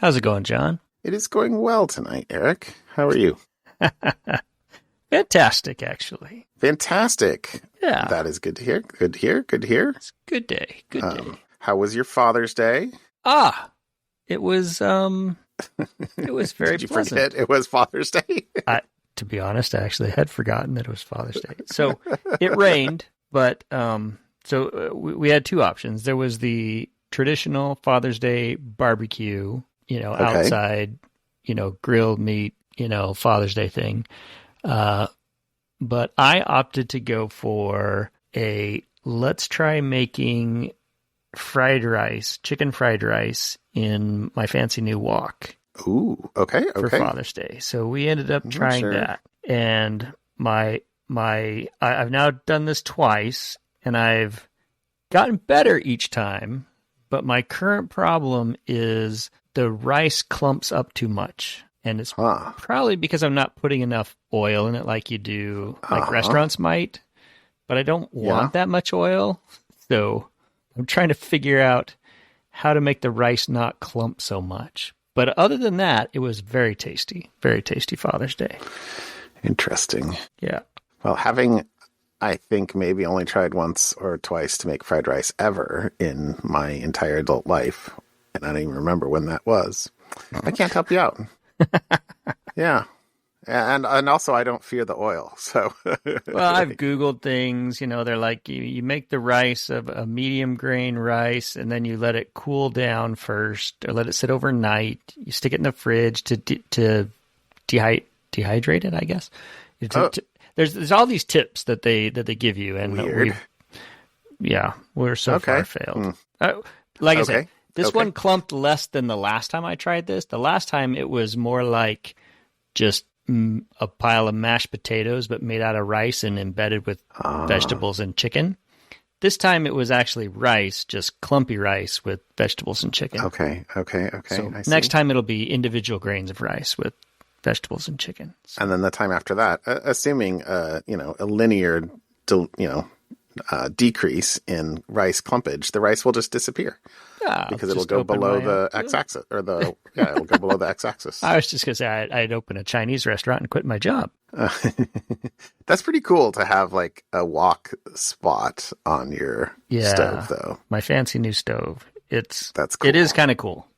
How's it going, John? It is going well tonight, Eric. How are you? Fantastic, actually. Fantastic. Yeah. That is good to hear. Good to hear. Good to hear. It's a good day. Good day. How was your Father's Day? It was very Did you pleasant. forget it was Father's Day? To be honest, I actually had forgotten that it was Father's Day. So it rained, but we had two options. There was the traditional Father's Day barbecue, outside, grilled meat, Father's Day thing. But I opted to go for let's try making chicken fried rice in my fancy new wok. Ooh, okay. For Father's Day. So we ended up trying that. And I've now done this twice, and I've gotten better each time, but my current problem is the rice clumps up too much. And it's probably because I'm not putting enough oil in it like you do, like restaurants might, but I don't want that much oil. So I'm trying to figure out how to make the rice not clump so much. But other than that, it was very tasty Father's Day. Interesting. Yeah. Well, I think maybe only tried once or twice to make fried rice ever in my entire adult life, and I don't even remember when that was. I can't help you out. Yeah. And also I don't fear the oil. So well, I've Googled things, they're like you make the rice of a medium grain rice and then you let it cool down first or let it sit overnight. You stick it in the fridge to dehydrate it, I guess. There's all these tips that they give you, and we're so far failed. Like I said, this one clumped less than the last time I tried this. The last time it was more like just a pile of mashed potatoes, but made out of rice and embedded with vegetables and chicken. This time it was actually rice, just clumpy rice with vegetables and chicken. Okay. So next time it'll be individual grains of rice with vegetables and chicken. So. And then the time after that, assuming a linear decrease in rice clumpage, the rice will just disappear. Yeah, because it'll go below the x-axis, it'll go below the x-axis. I was just going to say I'd open a Chinese restaurant and quit my job. That's pretty cool to have like a wok spot on your stove, though. My fancy new stove. That's cool. It is kind of cool.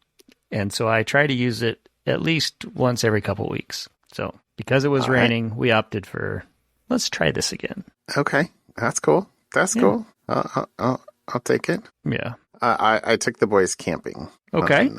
And so I try to use it at least once every couple of weeks. So because it was raining, we opted for, let's try this again. Okay. That's cool. Cool. I'll take it. Yeah. I took the boys camping. Okay.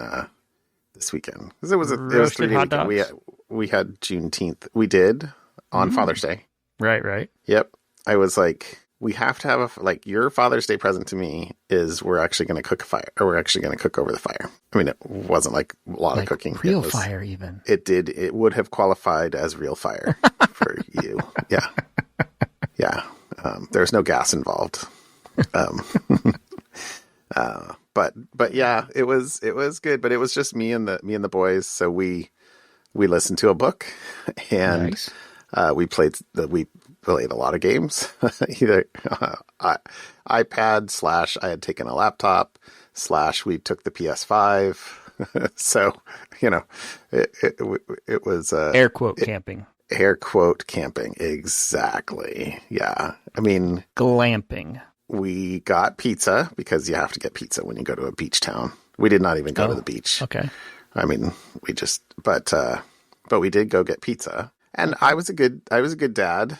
This weekend because it was 3-day weekend. We had Juneteenth. We did on Father's Day. Right. Yep. I was like, we have to have your Father's Day present to me is we're actually going to cook a fire, or we're actually going to cook over the fire. I mean, it wasn't like a lot of cooking. Real fire, even. It would have qualified as real fire for you. Yeah. Yeah. There's no gas involved. But yeah, it was good, but it was just me and the boys. So we listened to a book and nice. we played a lot of games, either iPad / I had taken a laptop / we took the PS5. So, it was, air quote camping. Air quote camping. Exactly. Yeah. I mean, glamping. We got pizza because you have to get pizza when you go to a beach town. We did not even go to the beach. Okay. I mean, but we did go get pizza, and I was a good dad.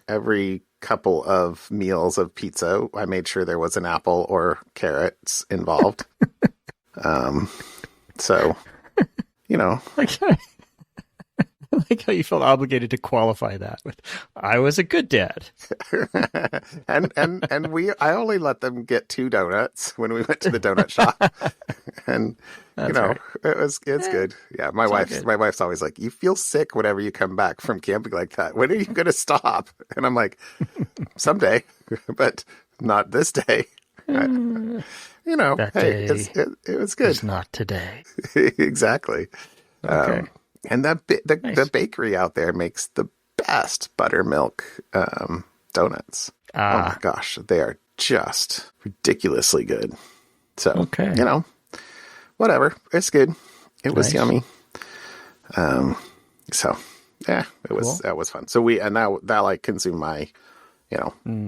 Every couple of meals of pizza, I made sure there was an apple or carrots involved. So, Okay. I like how you felt obligated to qualify that with, I was a good dad. and I only let them get 2 donuts when we went to the donut shop. And right. it's good. Yeah. My wife's always like, you feel sick whenever you come back from camping like that. When are you going to stop? And I'm like, someday, but not this day. That day it was good. It's not today. Exactly. Okay. And the bakery out there makes the best buttermilk donuts. Oh my gosh, they are just ridiculously good. So, we'll whatever. It's good. It was Nice. yummy. So yeah, that was fun. So that like consumed my,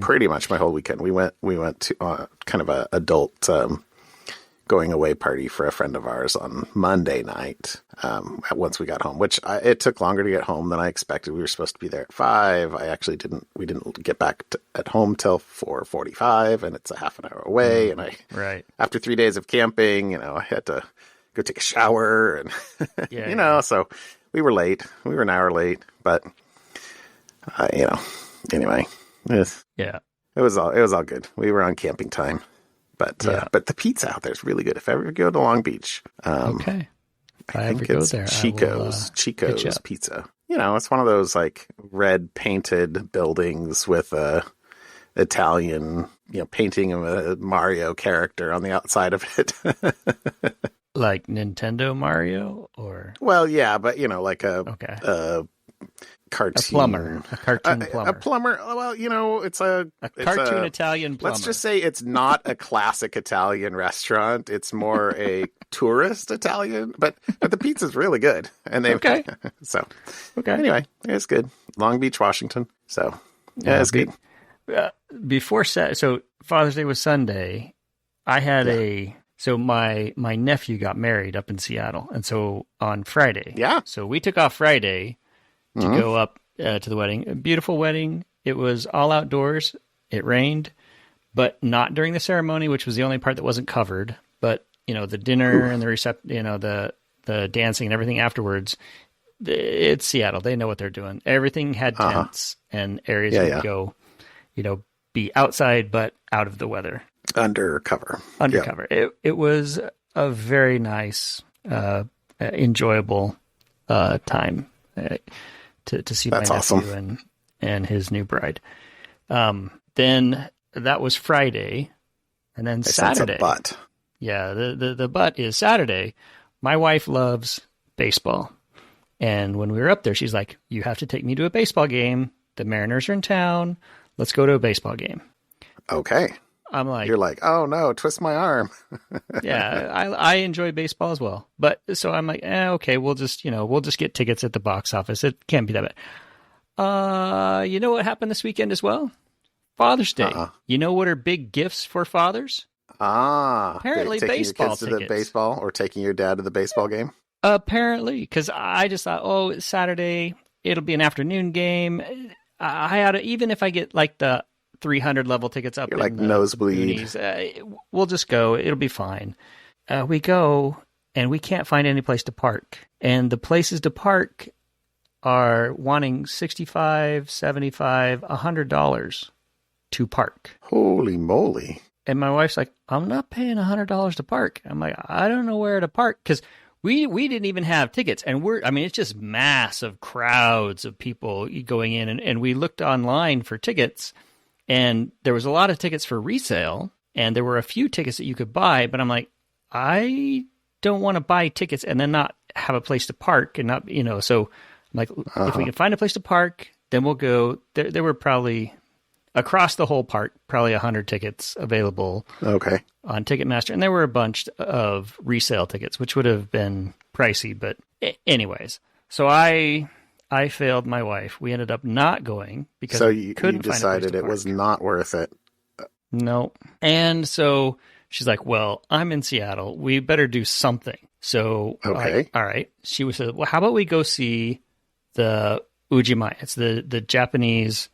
pretty much my whole weekend. We went to kind of a adult going away party for a friend of ours on Monday night. Once we got home, it took longer to get home than I expected. We were supposed to be there at 5. We didn't get back at home till 4:45, and it's a half an hour away. And after 3 days of camping, I had to go take a shower, and so we were late. We were an hour late, but anyway, it was all good. We were on camping time. But the pizza out there is really good. If I ever go to Long Beach, okay. If I ever go there, Chico's Pizza. It's one of those like red painted buildings with a Italian, painting of a Mario character on the outside of it. Like Nintendo Mario, or well, yeah, but like a cartoon. A cartoon plumber. A plumber. Well, it's a cartoon Italian plumber. Let's just say it's not a classic Italian restaurant. It's more a tourist Italian, but the pizza's really good. And okay. So anyway, it's good. Long Beach, Washington. So yeah, it's good. So Father's Day was Sunday. I had my nephew got married up in Seattle, and so on Friday. Yeah. So we took off Friday to go up to the wedding. A beautiful wedding. It was all outdoors. It rained, but not during the ceremony, which was the only part that wasn't covered. But the dinner and the the dancing and everything afterwards. It's Seattle. They know what they're doing. Everything had tents and areas you could go, be outside but out of the weather. Undercover. It was a very nice, enjoyable time. To see That's my nephew awesome. and his new bride. Then that was Friday, and then Saturday. But yeah, the but is Saturday. My wife loves baseball, and when we were up there, she's like, "You have to take me to a baseball game. The Mariners are in town. Let's go to a baseball game." Okay. I'm like, you're like, "Oh no, twist my arm." Yeah, I enjoy baseball as well, but so I'm like, okay, we'll just get tickets at the box office. It can't be that bad. You know what happened this weekend as well? Father's Day. You know what are big gifts for fathers? Apparently taking baseball your kids tickets. to the baseball, or taking your dad to the baseball game. Apparently, because I just thought, it's Saturday, it'll be an afternoon game. I ought to, even if I get like the 300 level tickets up. You're like nosebleed. We'll just go. It'll be fine. We go and we can't find any place to park. And the places to park are wanting $65, $75, $100 to park. Holy moly. And my wife's like, I'm not paying $100 to park. I'm like, I don't know where to park. Because we didn't even have tickets. And it's just massive crowds of people going in. And we looked online for tickets. And there was a lot of tickets for resale, and there were a few tickets that you could buy, but I'm like, I don't want to buy tickets and then not have a place to park and not, so I'm like, if we can find a place to park, then we'll go. There were probably, across the whole park, probably 100 tickets available on Ticketmaster, and there were a bunch of resale tickets, which would have been pricey, but anyways, so I failed my wife. We ended up not going because you decided it was not worth it. No. And so she's like, well, I'm in Seattle. We better do something. So, all right. She said, well, how about we go see the Ujimai? It's the Japanese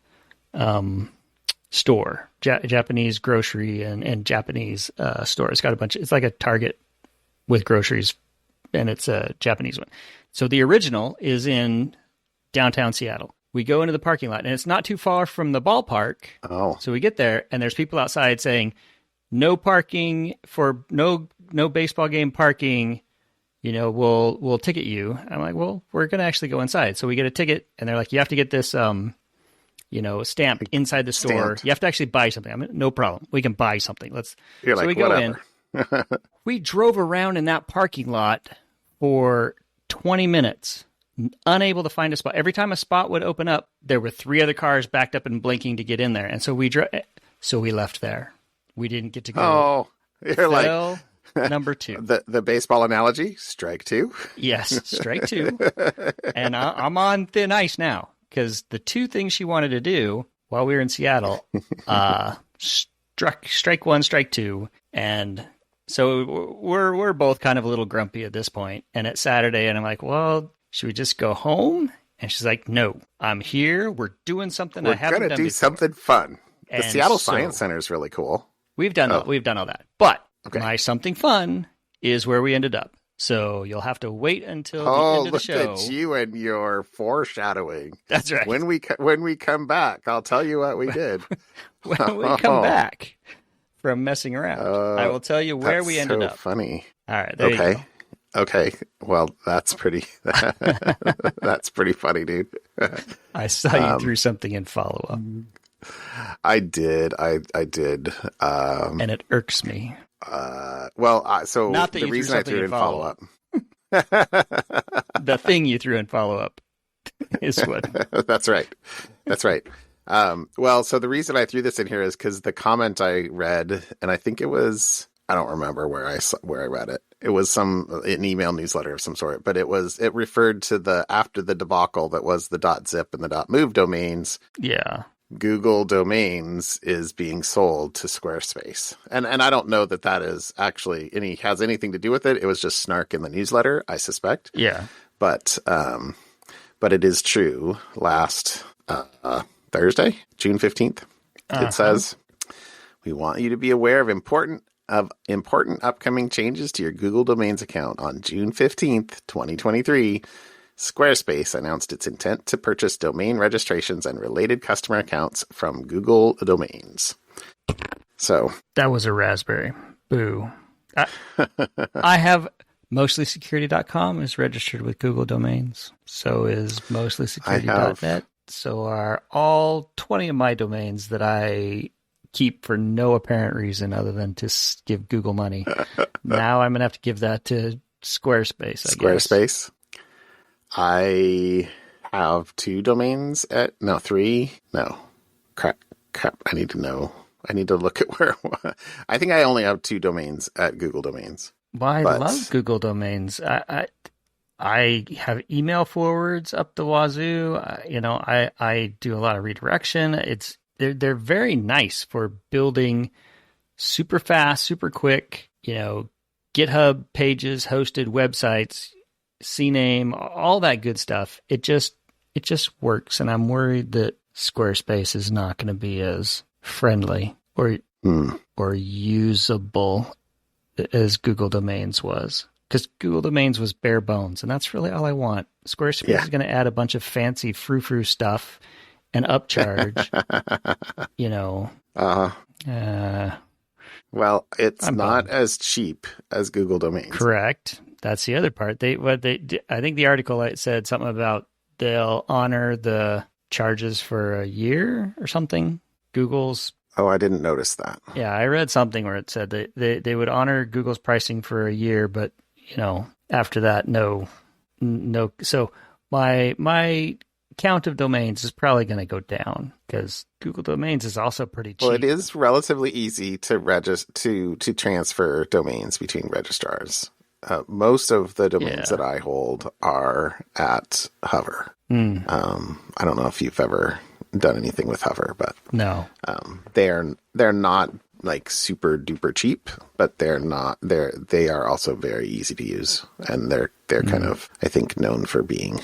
store, Japanese grocery and Japanese store. It's got it's like a Target with groceries, and it's a Japanese one. So the original is in downtown Seattle. We go into the parking lot, and it's not too far from the ballpark. Oh. So we get there, and there's people outside saying, no parking for no baseball game parking. We'll ticket you. I'm like, well, we're going to actually go inside. So we get a ticket, and they're like, you have to get this, stamped inside the store. Stamped. You have to actually buy something. I'm like, no problem. We can buy something. You're so like, we go whatever. in. We drove around in that parking lot for 20 minutes. Unable to find a spot. Every time a spot would open up, there were 3 other cars backed up and blinking to get in there. And so we left there. We didn't get to go. Oh, you're like, Number 2. The baseball analogy, strike 2. Yes, strike 2. And I'm on thin ice now because the 2 things she wanted to do while we were in Seattle, strike 1, strike 2. And so we're both kind of a little grumpy at this point. And it's Saturday and I'm like, well, should we just go home? And she's like, no, I'm here. We're doing something I haven't done before. We're going to do something fun. The Seattle Science Center is really cool. We've done all that. But my something fun is where we ended up. So you'll have to wait until the end of the show. Look at you and your foreshadowing. That's right. When we come back, I'll tell you what we did. When we come back from messing around, I will tell you where we ended up. Funny. All right. There you go. Okay. Well, that's pretty funny, dude. I saw you threw something in follow up. I did. I did. And it irks me. So not that the reason I threw it in follow up. The thing you threw in follow up is what. That's right. So the reason I threw this in here is because the comment I read, and I think it was, I don't remember where I read it. It was an email newsletter of some sort, but it referred to after the debacle that was the .zip and the .move domains. Yeah. Google Domains is being sold to Squarespace. And I don't know that is actually has anything to do with it. It was just snark in the newsletter, I suspect. Yeah. But it is true. Last Thursday, June 15th, it says, we want you to be aware of important upcoming changes to your Google Domains account. On June 15th, 2023, Squarespace announced its intent to purchase domain registrations and related customer accounts from Google Domains. So that was a raspberry. Boo. I have mostlysecurity.com is registered with Google Domains. So is mostlysecurity.net. So are all 20 of my domains that I keep for no apparent reason other than to give Google money. Now I'm going to have to give that to Squarespace, I guess. I have 2 domains three. No. Crap. I need to know. I need to look at where. I think I only have 2 domains at Google Domains. Well, I love Google Domains. I have email forwards up the wazoo. I do a lot of redirection. They're very nice for building super fast, super quick, GitHub pages, hosted websites, CNAME, all that good stuff. It just works. And I'm worried that Squarespace is not going to be as friendly or usable as Google Domains was. Because Google Domains was bare bones, and that's really all I want. Squarespace is going to add a bunch of fancy frou-frou stuff and upcharge, Well, it's not as cheap as Google Domains. Correct. That's the other part. I think the article said something about they'll honor the charges for a year or something. Google's. Oh, I didn't notice that. Yeah, I read something where it said that they would honor Google's pricing for a year, but after that, no. So my count of domains is probably going to go down because Google Domains is also pretty cheap. Well, it is relatively easy to transfer domains between registrars. Most of the domains that I hold are at Hover. I don't know if you've ever done anything with Hover, but no, they're not like super duper cheap, but they are also very easy to use, and they're kind of, I think, known for being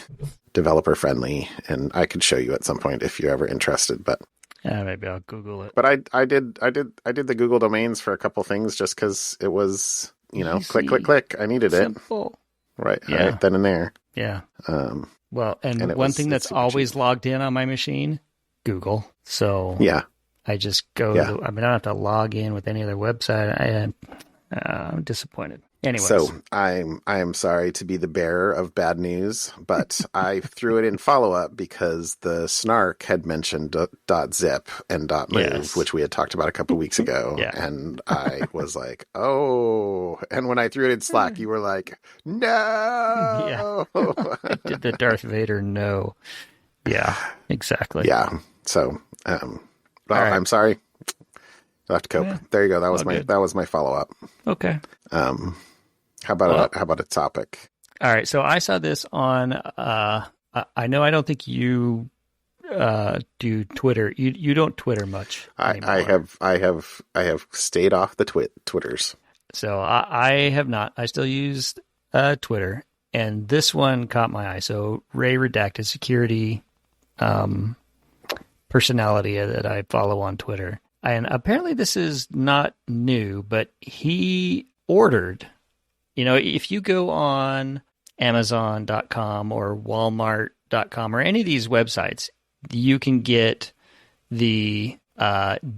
developer friendly. And I could show you at some point if you're ever interested, but yeah, maybe I'll Google it. But I did the Google Domains for a couple things just because it was click click click. I needed Simple. it right then and there. Yeah. Well, and one thing that's always cheap. Logged in on my machine, Google. So yeah. I just go. I don't have to log in with any other website. I'm disappointed. Anyway, so I am sorry to be the bearer of bad news, but I threw it in follow up because the snark had mentioned .zip and .move, which we had talked about a couple weeks ago, and I was like, oh. And when I threw it in Slack, you were like, no. I did the Darth Vader no. Yeah, exactly. Yeah. So, right. I'm sorry. I'll have to cope. Yeah. There you go. That was my follow-up. Okay. How about a topic? All right. So I saw this on, I know I don't think you do Twitter. You don't Twitter much anymore. I have stayed off the Twitters. So I have not. I still use Twitter, and this one caught my eye. So Ray Redacted, security personality that I follow on Twitter. And apparently this is not new, but he ordered, if you go on Amazon.com or Walmart.com or any of these websites, you can get the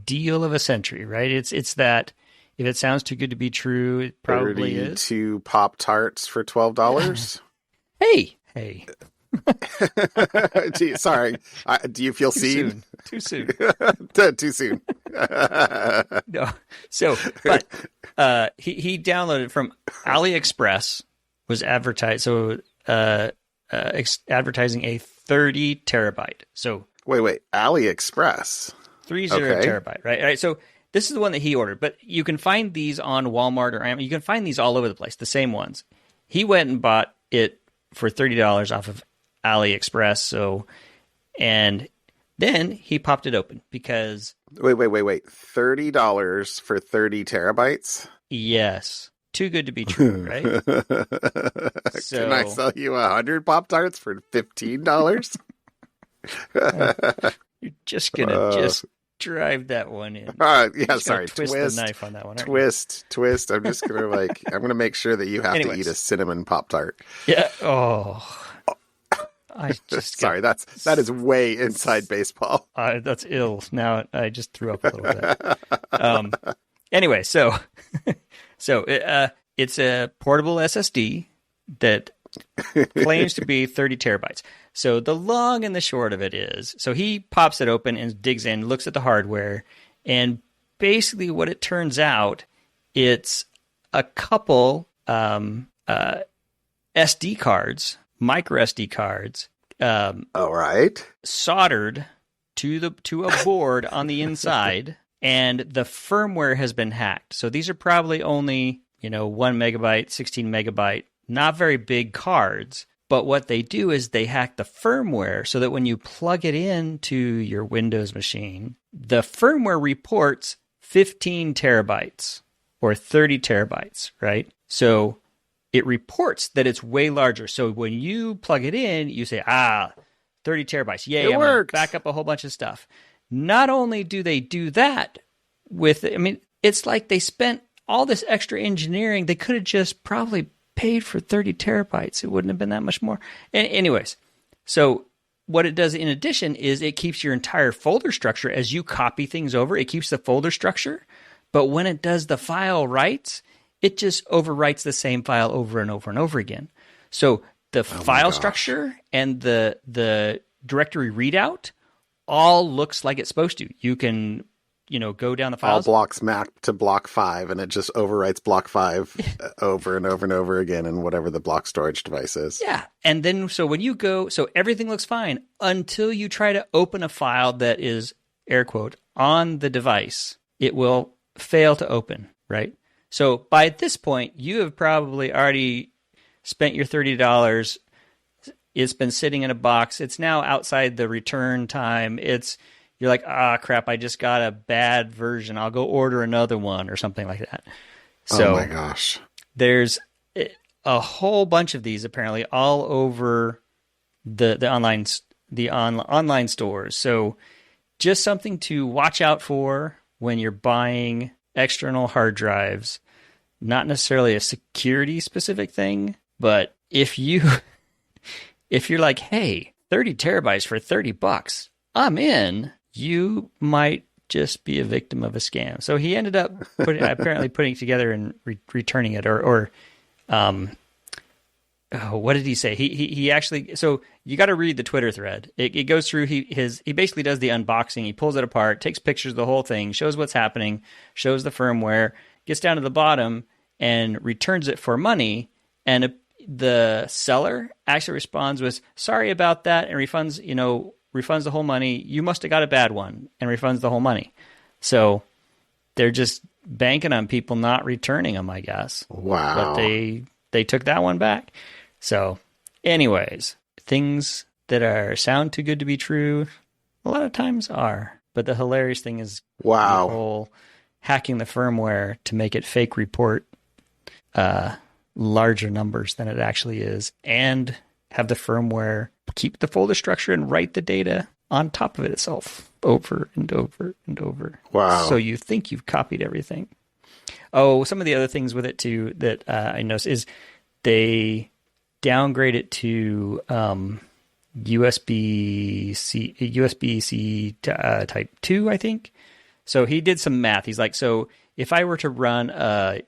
deal of a century, right? It's that if it sounds too good to be true, it probably is. 32 Pop-Tarts for $12. Hey. Gee, sorry. Do you feel seen? Too soon. Too soon. No. So, but he downloaded from AliExpress, was advertised. So, advertising a 30 terabyte. So wait, AliExpress 30 terabyte, right? All right. So this is the one that he ordered, but you can find these on Walmart or Amazon. You can find these all over the place, the same ones. He went and bought it for $30 off of AliExpress. So, and then he popped it open because wait, $30 for 30 terabytes? Yes. Too good to be true, right? So, can I sell you 100 Pop-Tarts for $15? You're just gonna just drive that one in. Sorry. Twist the knife on that one. Twist. I'm just gonna I'm gonna make sure that you have to eat a cinnamon Pop-Tart. Yeah. Oh. I just sorry. That is way inside baseball. That's ill. Now I just threw up a little bit. Anyway, so it's a portable SSD that claims to be 30 terabytes. So the long and the short of it is, so he pops it open and digs in, looks at the hardware, and basically what it turns out, it's a couple SD cards, micro SD cards. All right. Soldered to a board on the inside. And the firmware has been hacked. So these are probably only, 1 megabyte, 16 megabyte, not very big cards. But what they do is they hack the firmware so that when you plug it into your Windows machine, the firmware reports 15 terabytes or 30 terabytes, right? So it reports that it's way larger. So when you plug it in, you say, 30 terabytes. Yay, I'm going to back up a whole bunch of stuff. Not only do they do that it's like they spent all this extra engineering. They could have just probably paid for 30 terabytes. It wouldn't have been that much more. Anyways, so what it does in addition is it keeps your entire folder structure as you copy things over. It keeps the folder structure. But when it does the file writes, it just overwrites the same file over and over and over again. So the file structure and the directory readout all looks like it's supposed to. You can, go down the files. All blocks map to block 5, and it just overwrites block 5 over and over and over again in whatever the block storage device is. Yeah. And then, so when you go, so everything looks fine until you try to open a file that is, air quote, on the device. It will fail to open, right? So by this point, you have probably already spent your $30. It's been sitting in a box. It's now outside the return time. You're like, crap, I just got a bad version. I'll go order another one or something like that. So, oh my gosh. There's a whole bunch of these apparently all over the online stores. So just something to watch out for when you're buying external hard drives. Not necessarily a security specific thing, but if you're like, hey, 30 terabytes for $30, I'm in, you might just be a victim of a scam. So he ended up apparently putting it together and returning it what did he say? He actually, so you got to read the Twitter thread. It goes through, he basically does the unboxing. He pulls it apart, takes pictures of the whole thing, shows what's happening, shows the firmware, gets down to the bottom and returns it for money. And the seller actually responds with, sorry about that, and refunds the whole money. You must have got a bad one, and refunds the whole money. So they're just banking on people not returning them, I guess. Wow. But they took that one back. So anyways, things that sound too good to be true, a lot of times are. But the hilarious thing is the whole hacking the firmware to make it fake report larger numbers than it actually is, and have the firmware keep the folder structure and write the data on top of it itself over and over and over. Wow. So you think you've copied everything. Oh, some of the other things with it too that I noticed is they downgrade it to USB-C type 2, I think. So he did some math. He's like, so if I were to run a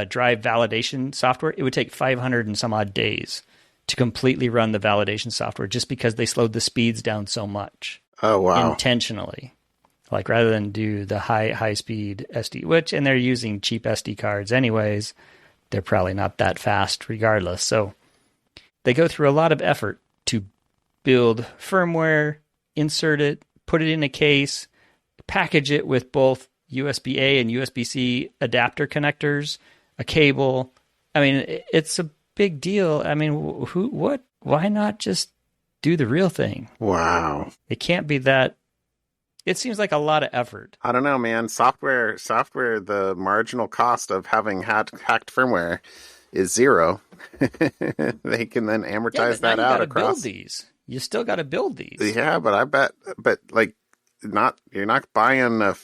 drive validation software, it would take 500 and some odd days to completely run the validation software, just because they slowed the speeds down so much. Oh, wow. Intentionally. Like, rather than do the high speed SD, and they're using cheap SD cards anyways, they're probably not that fast regardless. So they go through a lot of effort to build firmware, insert it, put it in a case, package it with both USB-A and USB-C adapter connectors, a cable. I mean, it's a big deal. I mean, why not just do the real thing? Wow. It can't be that. It seems like a lot of effort. I don't know, man. Software, the marginal cost of having hacked firmware is zero. They can then amortize that out across. Build these. You still got to build these. Yeah, but like, you're not buying a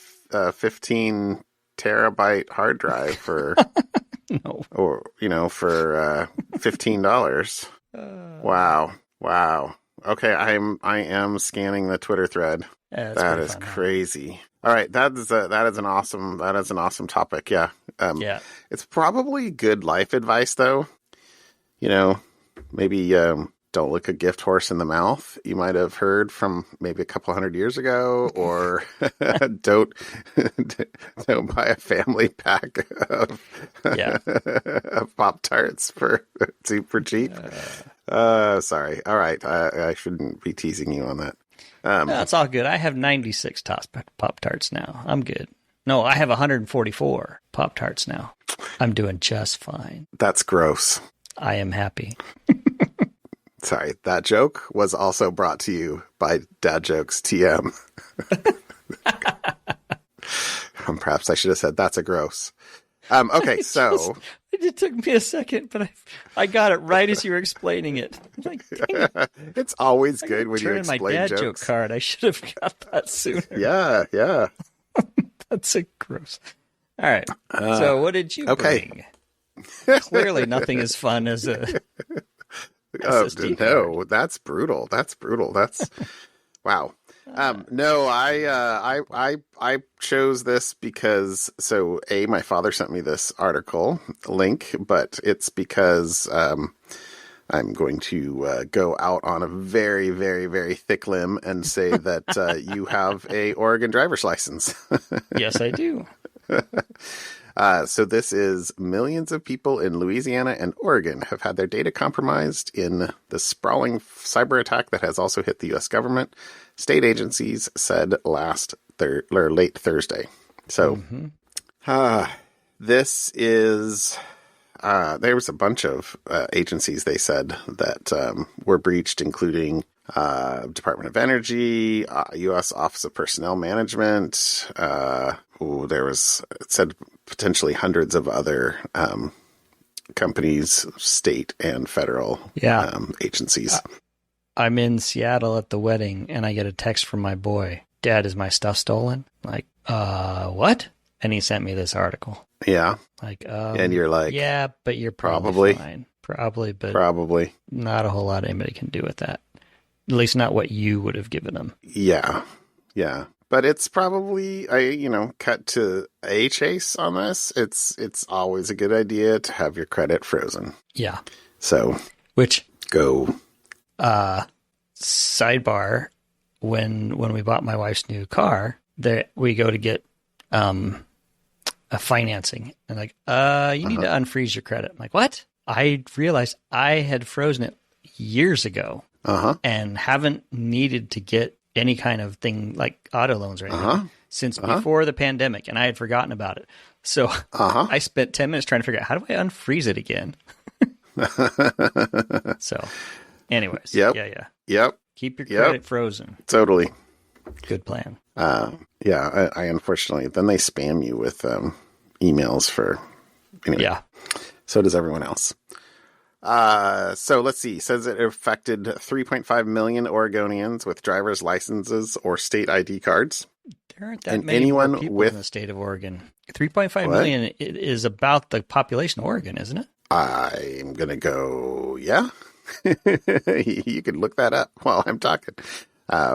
15 terabyte hard drive for no, or for $15. Wow. Okay, I am scanning the Twitter thread. Yeah, that is crazy. All right, that is an awesome topic. Yeah. Yeah. It's probably good life advice though. Maybe don't look a gift horse in the mouth. You might have heard from maybe a couple hundred years ago, or don't buy a family pack of Pop-Tarts for super cheap. Sorry. All right. I shouldn't be teasing you on that. No, it's all good. I have 96 Pop-Tarts now. I'm good. No, I have 144 Pop-Tarts now. I'm doing just fine. That's gross. I am happy. Sorry, that joke was also brought to you by Dad Jokes TM. Perhaps I should have said that's a gross. Okay, so it took me a second, but I got it right as you were explaining it. Like, it's always good when you explain my dad jokes. Joke card. I should have got that sooner. Yeah. That's a gross. All right. So what did you bring? Clearly, nothing as fun as a. SSD card. That's brutal. That's wow. No, I chose this because my father sent me this article link, but it's because I'm going to go out on a very, very, very thick limb and say that you have a Oregon driver's license. Yes, I do. So this is millions of people in Louisiana and Oregon have had their data compromised in the sprawling cyber attack that has also hit the U.S. government, state agencies said late Thursday. So this is there was a bunch of agencies, they said, that were breached, including Department of Energy, U.S. Office of Personnel Management. It said potentially hundreds of other companies, state and federal agencies. I'm in Seattle at the wedding, and I get a text from my boy. Dad, is my stuff stolen? Like, what? And he sent me this article. Yeah. Like, and you're like, yeah, but you're probably fine. Probably. Not a whole lot anybody can do with that. At least not what you would have given them. Yeah. But it's probably, cut to a chase on this. It's always a good idea to have your credit frozen. Yeah. So, go. Sidebar, when we bought my wife's new car, we go to get a financing. And like, you need to unfreeze your credit. I'm like, what? I realized I had frozen it years ago and haven't needed to get any kind of thing like auto loans or anything. since before the pandemic, and I had forgotten about it. So I spent 10 minutes trying to figure out, how do I unfreeze it again? So, anyways. Yep. Keep your credit frozen. Totally. Good plan. I unfortunately, then they spam you with emails for, anyway. Yeah. So does everyone else. So let's see. It says it affected 3.5 million Oregonians with driver's licenses or state ID cards. There aren't that many more people in the state of Oregon. 3.5 million is about the population of Oregon, isn't it? I'm going to go, yeah. You can look that up while I'm talking.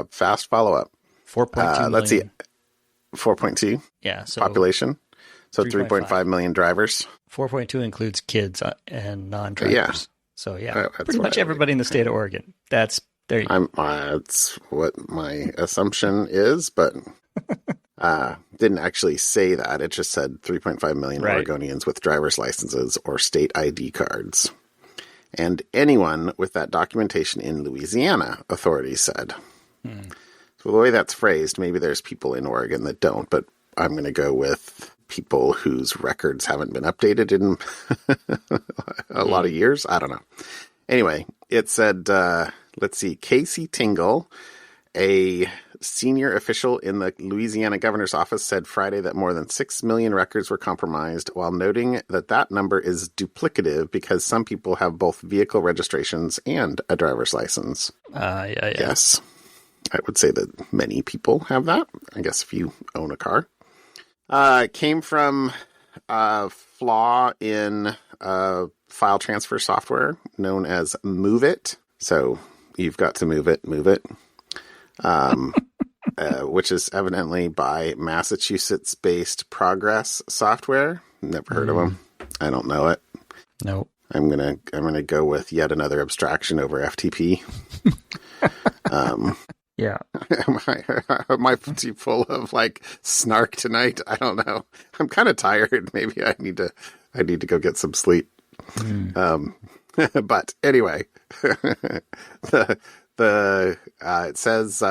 Fast follow-up. 4.2 million. Let's see. 4.2? Yeah. So population. So 3.5 million drivers. 4.2 includes kids and non-drivers. Yeah. So pretty much everybody in the state of Oregon. That's there. That's what my assumption is, but didn't actually say that. It just said 3.5 million Oregonians with driver's licenses or state ID cards. And anyone with that documentation in Louisiana, authorities said. So the way that's phrased, maybe there's people in Oregon that don't, but I'm going to go with people whose records haven't been updated in a lot of years. I don't know. Anyway, it said, let's see, Casey Tingle, a senior official in the Louisiana governor's office, said Friday that more than 6 million records were compromised, while noting that that number is duplicative because some people have both vehicle registrations and a driver's license. Yes. I would say that many people have that. I guess if you own a car. Came from a flaw in file transfer software known as Move It. So you've got to move it. Which is evidently by Massachusetts-based Progress Software. Never heard of them. I don't know it. Nope. I'm gonna go with yet another abstraction over FTP. Yeah. Am I too full of like snark tonight? I don't know. I'm kind of tired. Maybe I need to go get some sleep. But anyway, it says,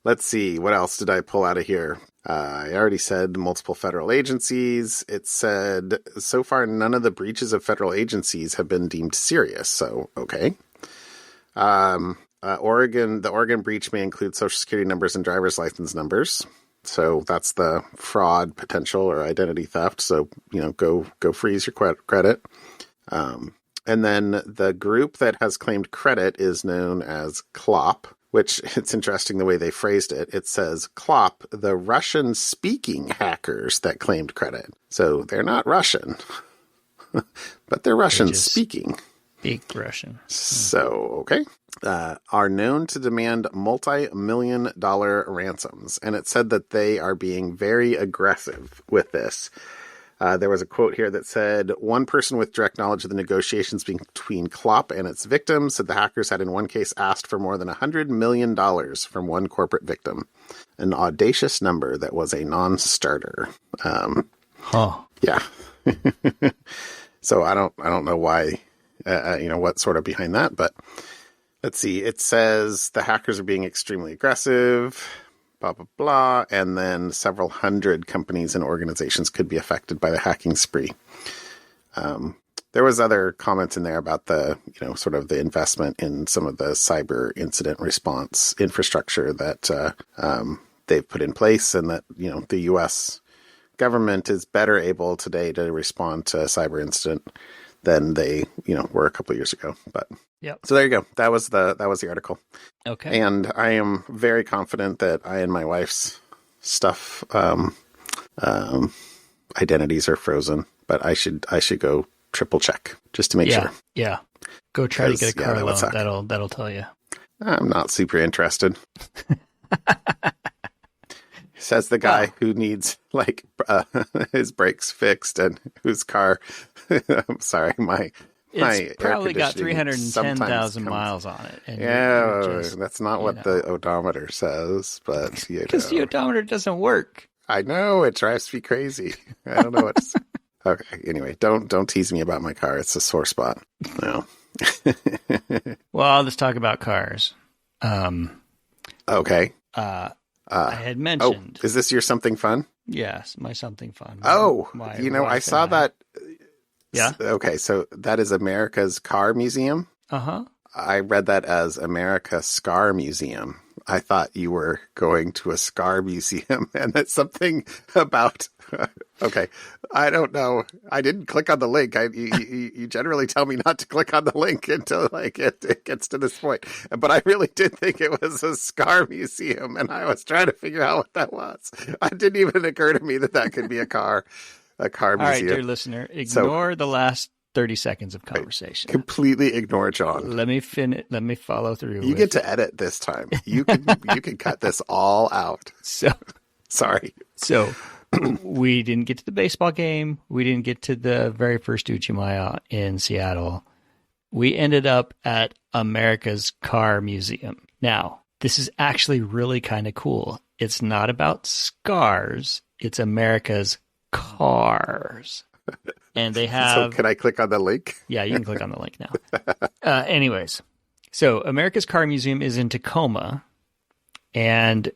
let's see, what else did I pull out of here? I already said multiple federal agencies. It said so far none of the breaches of federal agencies have been deemed serious. So, okay. The Oregon breach may include social security numbers and driver's license numbers. So that's the fraud potential or identity theft. So, go freeze your credit. And then the group that has claimed credit is known as CLOP, which it's interesting the way they phrased it. It says CLOP, the Russian-speaking hackers that claimed credit. So they're not Russian, but they're Russian-speaking. Speak Russian. So, okay. Are known to demand multi-million-dollar ransoms. And it said that they are being very aggressive with this. There was a quote here that said, one person with direct knowledge of the negotiations between CLOP and its victims said the hackers had in one case asked for more than $100 million from one corporate victim. An audacious number that was a non-starter. Yeah. So I don't know why, what's sort of behind that, but let's see. It says the hackers are being extremely aggressive, blah, blah, blah. And then several hundred companies and organizations could be affected by the hacking spree. There was other comments in there about the, sort of the investment in some of the cyber incident response infrastructure that they've put in place, and that, the U.S. government is better able today to respond to a cyber incident than they, were a couple of years ago. But yep. So there you go. That was the article. Okay. And I am very confident that I and my wife's stuff, identities are frozen, but I should go triple check just to make sure. Yeah. Go try to get a car loan. That'll tell you. I'm not super interested. Says the guy who needs his brakes fixed and whose car. I'm sorry, it's probably got 310,000 miles on it. And that's not what the odometer says, but because the odometer doesn't work. I know, it drives me crazy. I don't know what. Okay, anyway, don't tease me about my car. It's a sore spot. No. Well, let's talk about cars. Okay. I had mentioned. Oh, is this your something fun? Yes, my something fun. I saw that. Yeah. Okay, so that is America's Car Museum. Uh-huh. I read that as America Scar Museum. I thought you were going to a scar museum, and that's something about. Okay, I don't know. I didn't click on the link. You generally tell me not to click on the link until like it gets to this point. But I really did think it was a scar museum, and I was trying to figure out what that was. It didn't even occur to me that could be a car museum. All right, dear listener, ignore the last 30 seconds of conversation. Completely ignore John. Let me follow through. You get to edit this time. You can cut this all out. So sorry. So we didn't get to the baseball game. We didn't get to the very first Uchimaya in Seattle. We ended up at America's Car Museum. Now, this is actually really kind of cool. It's not about scars. It's America's cars. And they have... So can I click on the link? Yeah, you can click on the link now. Anyways, so America's Car Museum is in Tacoma, and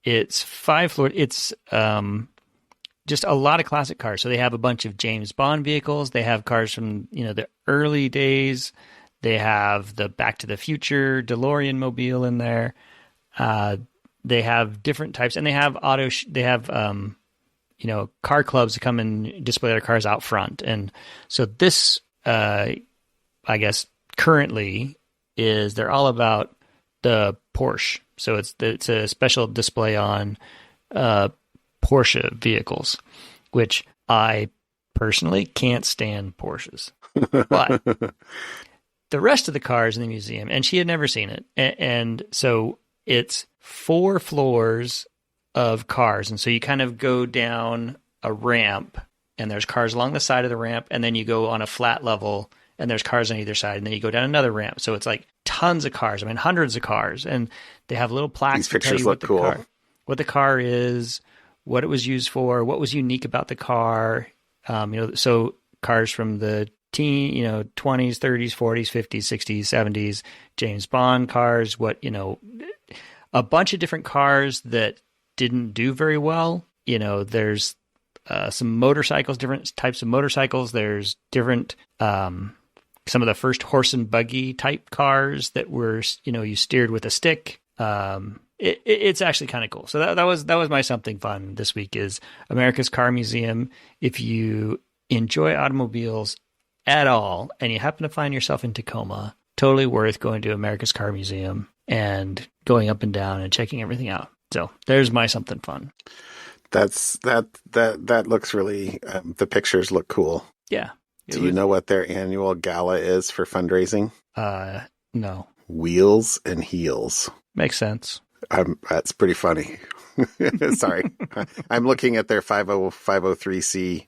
it's 5 floors. It's just a lot of classic cars. So they have a bunch of James Bond vehicles. They have cars from the early days. They have the Back to the Future DeLorean mobile in there. They have different types, and they have car clubs to come and display their cars out front. And so this, I guess, currently they're all about the Porsche. So it's a special display on Porsche vehicles, which I personally can't stand Porsches. But the rest of the cars in the museum, and she had never seen it. And so it's 4 floors of cars. And so you kind of go down a ramp, and there's cars along the side of the ramp, and then you go on a flat level, and there's cars on either side, and then you go down another ramp. So it's like tons of cars. I mean, hundreds of cars. And they have little plaques to tell you what the car is, what it was used for, what was unique about the car. So cars from the 20s, 30s, 40s, 50s, 60s, 70s, James Bond cars, a bunch of different cars that didn't do very well. There's some motorcycles, different types of motorcycles. There's different, some of the first horse and buggy type cars that were, you steered with a stick. It's actually kind of cool. So that was my something fun this week is America's Car Museum. If you enjoy automobiles at all, and you happen to find yourself in Tacoma, totally worth going to America's Car Museum and going up and down and checking everything out. So there's my something fun. That looks really, the pictures look cool. Yeah. Do you know what their annual gala is for fundraising? No. Wheels and Heels. Makes sense. That's pretty funny. Sorry. I'm looking at their 503c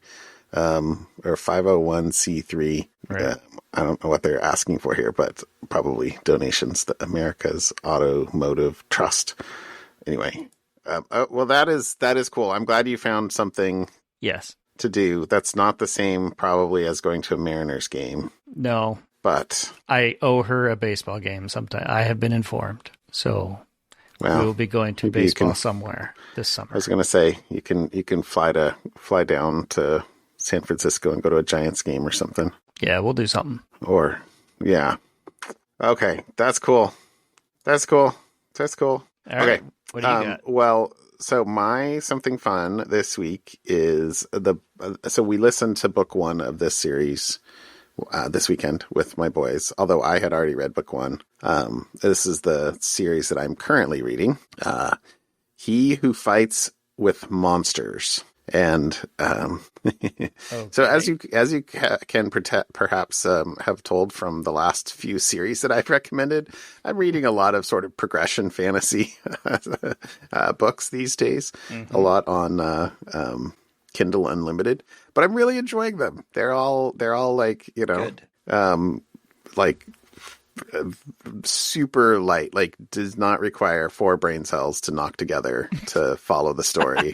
or 501c3. Right. I don't know what they're asking for here, but probably donations to America's Automotive Trust. Anyway, well, that is cool. I'm glad you found something. Yes. To do. That's not the same probably as going to a Mariners game. No. But I owe her a baseball game sometime. I have been informed. So we will be going to baseball somewhere this summer. I was going to say you can fly down to San Francisco and go to a Giants game or something. Yeah, we'll do something. Or yeah. Okay, that's cool. All right. Okay. What do you got? Well, so my something fun this week is so we listened to book 1 of this series this weekend with my boys, although I had already read book 1. This is the series that I'm currently reading. He Who Fights with Monsters. And okay. So as you can perhaps have told from the last few series that I've recommended, I'm reading a lot of sort of progression fantasy books these days. Mm-hmm. A lot on Kindle Unlimited, but I'm really enjoying them. They're all like like super light, like does not require 4 brain cells to knock together to follow the story.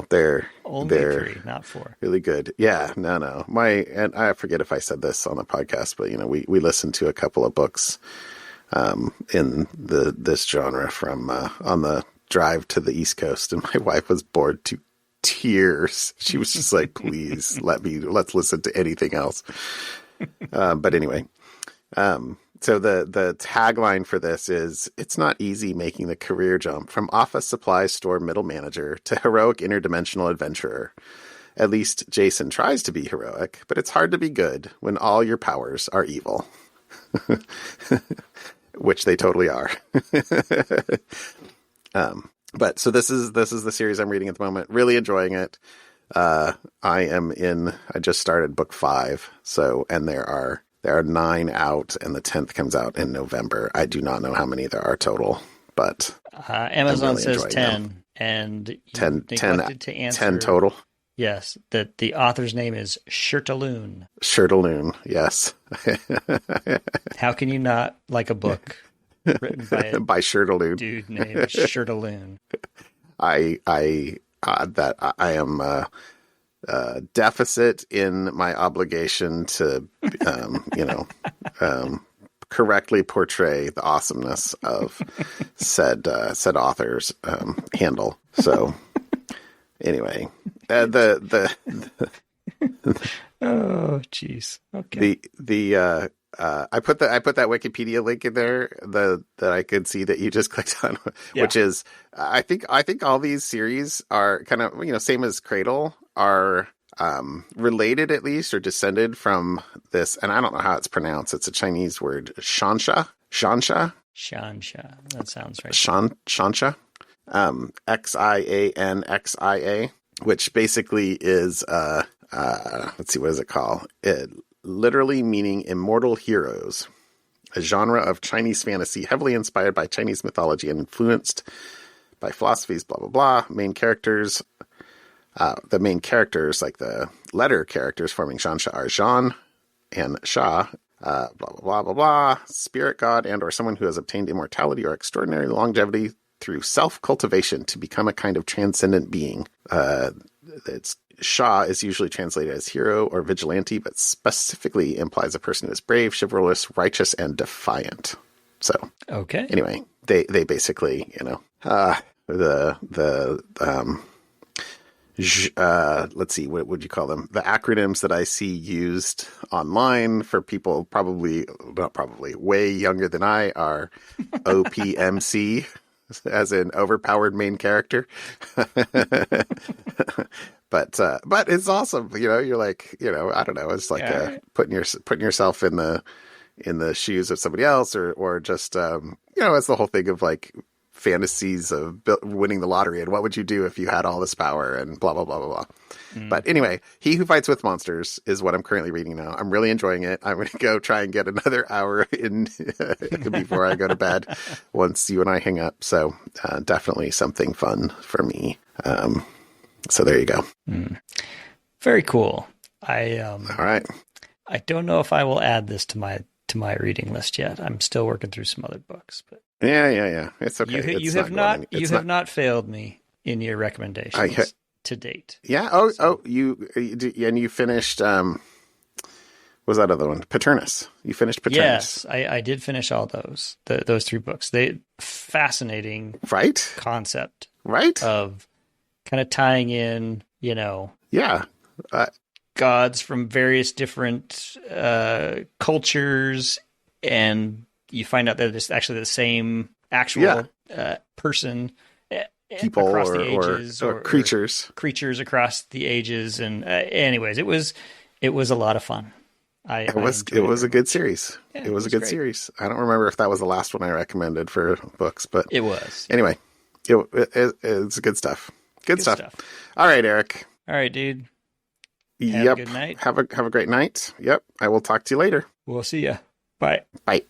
They're only 3, not 4. Really good. Yeah, no. And I forget if I said this on the podcast, but we listened to a couple of books in this genre from on the drive to the East Coast, and my wife was bored to tears. She was just like, "Please let's listen to anything else." But anyway, so the tagline for this is, "It's not easy making the career jump from office supply store middle manager to heroic interdimensional adventurer. At least Jason tries to be heroic, but it's hard to be good when all your powers are evil." Which they totally are. But so this is the series I'm reading at the moment. Really enjoying it. I just started book 5. And there are 9 out, and the 10th comes out in November. I do not know how many there are total, but Amazon really says 10, them. And 10 to answer 10 total. Yes, that the author's name is Shirtaloon. Shirtaloon, yes. How can you not like a book written by Shirtaloon? Dude named Shirtaloon. I am deficit in my obligation to, correctly portray the awesomeness of said author's handle. So anyway, oh jeez. Okay. I put that Wikipedia link in there that I could see that you just clicked on, which is I think all these series are kind of, same as Cradle, are related at least, or descended from this, and I don't know how it's pronounced. It's a Chinese word, Shansha. That sounds right. Shansha. Xianxia, which basically is let's see, what does it call? It literally meaning immortal heroes, a genre of Chinese fantasy heavily inspired by Chinese mythology and influenced by philosophies, blah, blah, blah. The main characters, like the letter characters forming Shansha, are Zhan and Sha, blah, blah, blah, blah, blah, spirit god and or someone who has obtained immortality or extraordinary longevity through self-cultivation to become a kind of transcendent being. Sha is usually translated as hero or vigilante, but specifically implies a person who is brave, chivalrous, righteous, and defiant. So, okay. Anyway, they basically, let's see, what would you call them? The acronyms that I see used online for people way younger than I are OPMC, as in overpowered main character. But it's awesome. You're like, I don't know. It's like putting yourself in the shoes of somebody else, or just, it's the whole thing of like fantasies of winning the lottery and what would you do if you had all this power and blah, blah, blah, blah, blah. But anyway, He Who Fights with Monsters is what I'm currently reading now. I'm really enjoying it. I'm going to go try and get another hour in before I go to bed once you and I hang up. So definitely something fun for me. So there you go. Very cool. All right. I don't know if I will add this to my reading list yet. I'm still working through some other books, but yeah. It's okay. You have not failed me in your recommendations to date. Yeah. You finished. Was that other one? Paternus. You finished Paternus. Yes, I did finish all those 3 books. Fascinating, right? Concept, right? Of kind of tying in, gods from various different cultures, and you find out that it's actually the same actual person, people across the ages, or creatures across the ages. And anyways, it was a lot of fun. It was a good series. Yeah, it was a good series. I don't remember if that was the last one I recommended for books, but it was. Anyway, it's good stuff. Good stuff. All right, Eric. All right, dude. Have a good night. Have a great night. Yep. I will talk to you later. We'll see ya. Bye. Bye.